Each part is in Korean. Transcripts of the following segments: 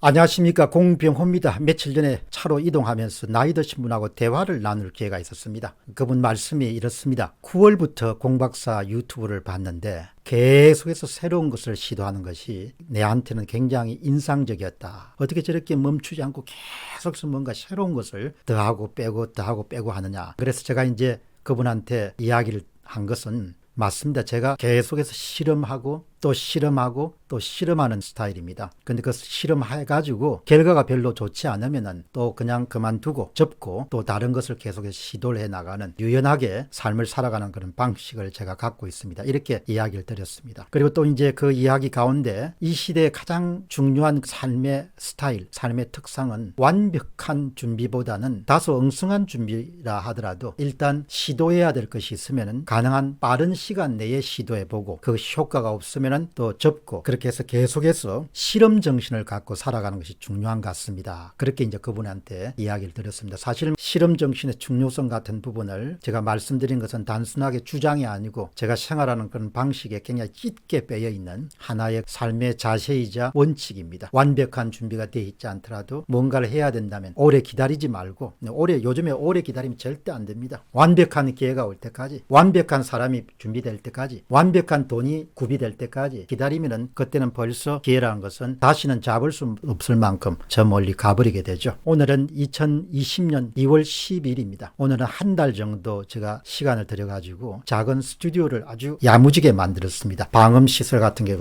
안녕하십니까, 공병호입니다. 며칠 전에 차로 이동하면서 나이 드신 분하고 대화를 나눌 기회가 있었습니다. 그분 말씀이 이렇습니다. 9월부터 공박사 유튜브를 봤는데 계속해서 새로운 것을 시도하는 것이 내한테는 굉장히 인상적이었다. 어떻게 저렇게 멈추지 않고 계속해서 뭔가 새로운 것을 더하고 빼고 하느냐. 그래서 제가 이제 그분한테 이야기를 한 것은, 맞습니다. 제가 계속해서 실험하고 또 실험하고 또 실험하는 스타일입니다. 근데 그 실험해가지고 결과가 별로 좋지 않으면은 또 그냥 그만두고 접고 또 다른 것을 계속해서 시도를 해 나가는 유연하게 삶을 살아가는 그런 방식을 제가 갖고 있습니다. 이렇게 이야기를 드렸습니다. 그리고 또 이제 그 이야기 가운데 이 시대의 가장 중요한 삶의 스타일, 삶의 특성은 완벽한 준비보다는 다소 엉성한 준비라 하더라도 일단 시도해야 될 것이 있으면은 가능한 빠른 시간 내에 시도해보고 그 효과가 없으면 또 접고, 그렇게 해서 계속해서 실험 정신을 갖고 살아가는 것이 중요한 것 같습니다. 그렇게 이제 그분한테 이야기를 드렸습니다. 사실 실험 정신의 중요성 같은 부분을 제가 말씀드린 것은 단순하게 주장이 아니고 제가 생활하는 그런 방식에 굉장히 짙게 빼여 있는 하나의 삶의 자세이자 원칙입니다. 완벽한 준비가 되어 있지 않더라도 뭔가를 해야 된다면 오래 기다리지 말고, 요즘에 오래 기다리면 절대 안 됩니다. 완벽한 기회가 올 때까지, 완벽한 사람이 준비될 때까지, 완벽한 돈이 구비될 때까지 기다리면은 그때는 벌써 기회라는 것은 다시는 잡을 수 없을 만큼 저 멀리 가버리게 되죠. 오늘은 2020년 2월 10일입니다. 오늘은 한 달 정도 제가 시간을 들여가지고 작은 스튜디오를 아주 야무지게 만들었습니다. 방음 시설 같은 게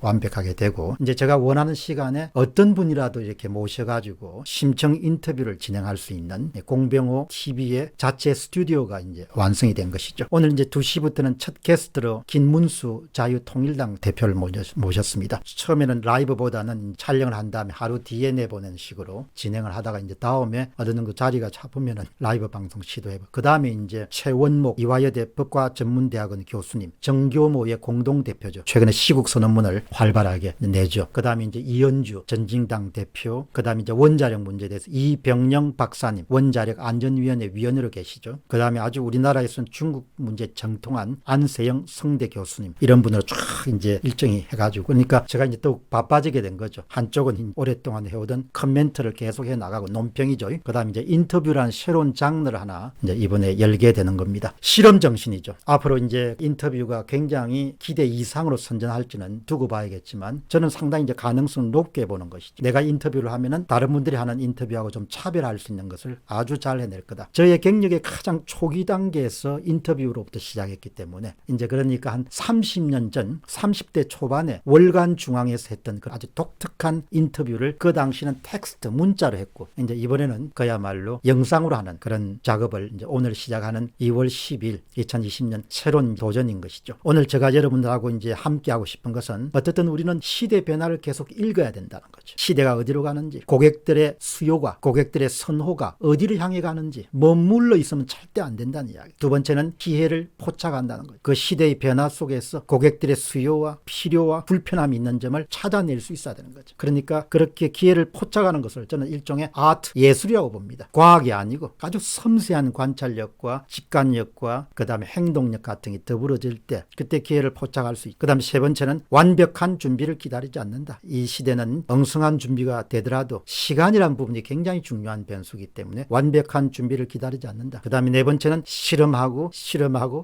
완벽하게 되고, 이제 제가 원하는 시간에 어떤 분이라도 이렇게 모셔가지고 심층 인터뷰를 진행할 수 있는 공병호 TV의 자체 스튜디오가 이제 완성이 된 것이죠. 오늘 이제 2시부터는 첫 게스트로 김문수 자유통일당 대표를 모셨습니다. 처음에는 라이브보다는 촬영을 한 다음에 하루 뒤에 내보내는 식으로 진행을 하다가 이제 다음에 어느 정도 자리가 잡으면은 라이브 방송 시도해보고, 그 다음에 이제 최원목 이화여대 법과전문대학원 교수님, 정교모의 공동대표죠. 최근에 시국선언문을 활발하게 내죠. 그 다음에 이제 이현주 전진당 대표, 그 다음에 이제 원자력 문제에 대해서 이병영 박사님, 원자력 안전위원회 위원으로 계시죠. 그 다음에 아주 우리나라에서는 중국 문제 정통한 안세영 성대 교수님, 이런 분으로 쫙 이제 일정이 해가지고, 그러니까 제가 이제 또 바빠지게 된 거죠. 한쪽은 오랫동안 해오던 커멘트를 계속 해 나가고 논평이죠. 그 다음에 이제 인터뷰라는 새로운 장르를 하나 이제 이번에 열게 되는 겁니다. 실험 정신이죠. 앞으로 이제 인터뷰가 굉장히 기대 이상으로 선전할지는 두고 봐야겠지만, 저는 상당히 이제 가능성을 높게 보는 것이죠. 내가 인터뷰를 하면은 다른 분들이 하는 인터뷰하고 좀 차별할 수 있는 것을 아주 잘 해낼 거다. 저의 경력의 가장 초기 단계에서 인터뷰로부터 시작했기 때문에, 이제 그러니까 한 30년 전 30대 초반에 월간 중앙에서 했던 그 아주 독특한 인터뷰를 그 당시는 텍스트 문자로 했고, 이제 이번에는 그야말로 영상으로 하는 그런 작업을 이제 오늘 시작하는 2월 10일 2020년 새로운 도전인 것이죠. 오늘 제가 여러분들하고 이제 함께 하고 싶은 것은, 어쨌든 우리는 시대 변화를 계속 읽어야 된다는 거죠. 시대가 어디로 가는지, 고객들의 수요가, 고객들의 선호가 어디를 향해 가는지 머물러 있으면 절대 안 된다는 이야기. 두 번째는 기회를 포착한다는 거죠. 그 시대의 변화 속에서 고객들의 수요와 필요와 불편함이 있는 점을 찾아낼 수 있어야 되는 거죠. 그러니까 그렇게 기회를 포착하는 것을 저는 일종의 아트, 예술이라고 봅니다. 과학이 아니고 아주 섬세한 관찰력과 직관력과 그 다음에 행동력 같은 게 더불어질 때 그때 기회를 포착할 수 있고, 그 다음에 세 번째는 완벽한 준비를 기다리지 않는다. 이 시대는 엉성한 준비가 되더라도 시간이라는 부분이 굉장히 중요한 변수이기 때문에 완벽한 준비를 기다리지 않는다. 그 다음에 네 번째는 실험하고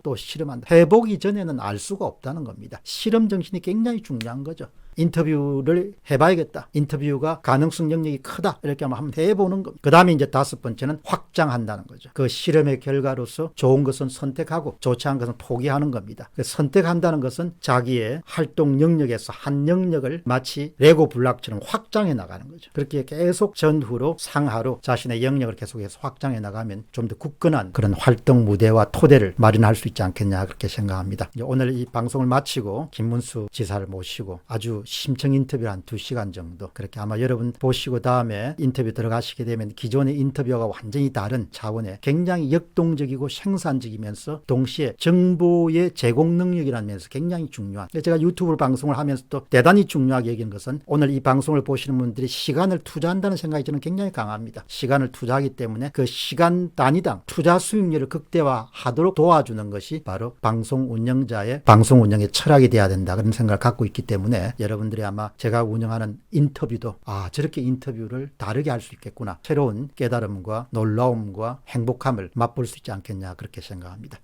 또 실험한다. 해보기 전에는 알 수가 없다는 겁니다. 실험 정신이 굉장히 중요한 거죠. 인터뷰를 해봐야겠다. 인터뷰가 가능성 영역이 크다. 이렇게 한번 해보는 것. 그 다음에 이제 다섯 번째는 확장한다는 거죠. 그 실험의 결과로서 좋은 것은 선택하고 좋지 않은 것은 포기하는 겁니다. 선택한다는 것은 자기의 활동 영역에서 한 영역을 마치 레고 블록처럼 확장해 나가는 거죠. 그렇게 계속 전후로 상하로 자신의 영역을 계속해서 확장해 나가면 좀 더 굳건한 그런 활동 무대와 토대를 마련할 수 있지 않겠냐, 그렇게 생각합니다. 오늘 이 방송을 마치고 김문수 지사를 모시고 아주 심층 인터뷰를 한 2시간 정도, 그렇게 아마 여러분 보시고 다음에 인터뷰 들어가시게 되면 기존의 인터뷰와 완전히 다른 차원의 굉장히 역동적이고 생산적이면서 동시에 정보의 제공 능력이라는 면에서 굉장히 중요한, 제가 유튜브 방송을 하면서도 대단히 중요하게 여기는 것은, 오늘 이 방송을 보시는 분들이 시간을 투자한다는 생각이 저는 굉장히 강합니다. 시간을 투자하기 때문에 그 시간 단위당 투자 수익률을 극대화하도록 도와주는 것이 바로 방송 운영자의 방송 운영의 철학이 돼야 된다. 된다 그런 생각을 갖고 있기 때문에 여러분들이 아마 제가 운영하는 인터뷰도 저렇게 인터뷰를 다르게 할 수 있겠구나, 새로운 깨달음과 놀라움과 행복함을 맛볼 수 있지 않겠냐 그렇게 생각합니다.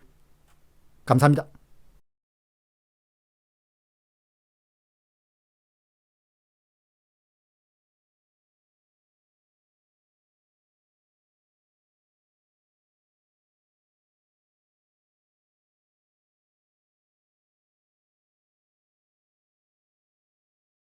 감사합니다.